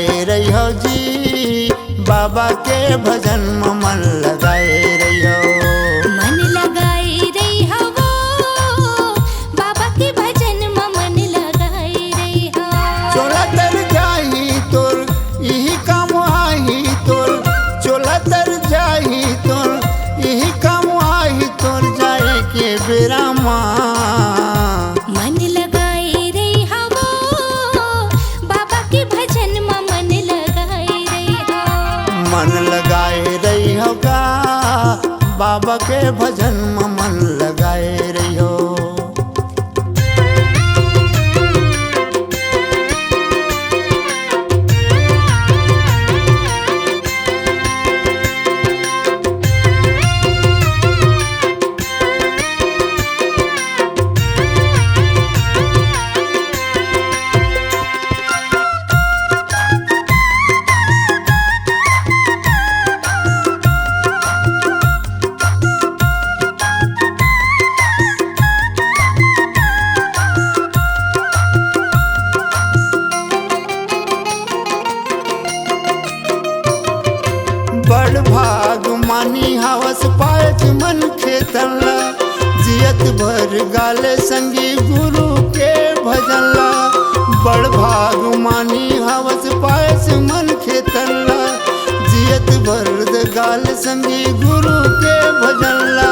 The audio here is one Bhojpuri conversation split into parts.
लगाए रही हो जी, बाबा के भजन में मन लगाए रही हो। मन लगाए रही हो वो, बाबा के भजन में मन लगाए रही हो। चोला तर जाही तोर यही काम आई तोर, चोला तर जाही तोर यही काम आई तोर, जाए के बेरा माँ। मन लगाए रही हो वो, बाबा के भजन में मन लगाए रही हो। मन लगाए रही हो का, बाबा के भजन में मन लगाए रही हो। बड़ भाग मानी हवस पायत मन खेतला, जियत भर गाले संगी गुरु के भजनला। बड़ भाग मानी हवस पायस मन खेतला, जियत भर गाल संगी गुरु के भजनला।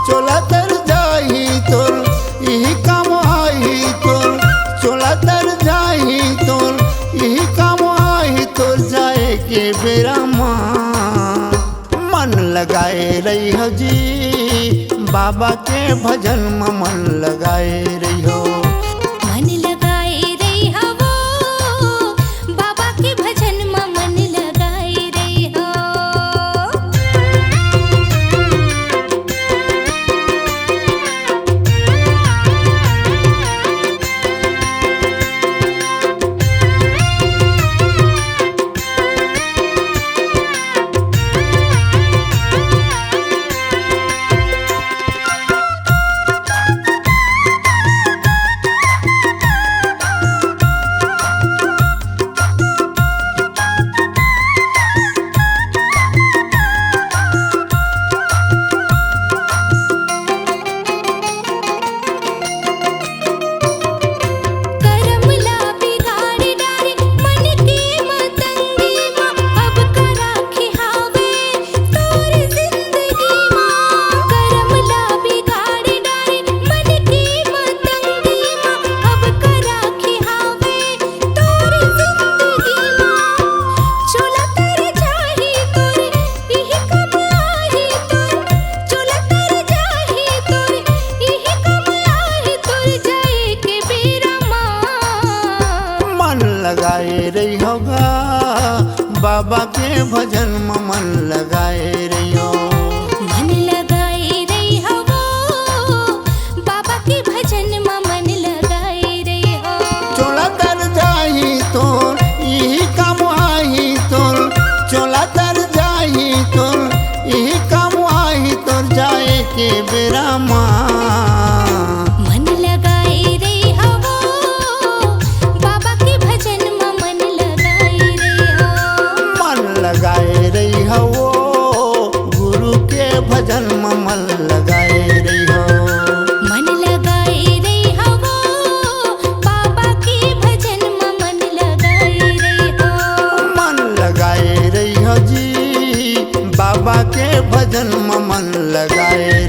चोला तर जाही तोर यही काम आई तोर, चोला तर जाही तोर यही काम आई तोर, जाए के बेरा माँ। मन लगाए रही हो जी, बाबा के भजन में मन लगाए रही हो। मन लगाए रही हो वो, बाबा के भजन में मन लगाए रही हो। लगाए रही होगा, बाबा के भजन में मन लगाए रही हो। मन लगाए रही हो वो, बाबा के भजन में मन लगाए रही हो। चोला तर जाही तोर यही काम आई तोर, चोला तर जाही तोर यही काम आई तोर, जाए के बेरा माँ। मन लगाए रही हो वो, बाबा के भजन में मन लगाए रही हो। मन लगाए रही हो वो, गुरु के भजन में मन लगाए रही हो। मन लगाए रही हो वो, बाबा के भजन में मन लगाए रही हो। मन लगाए रही हो जी, बाबा के भजन में मन लगाए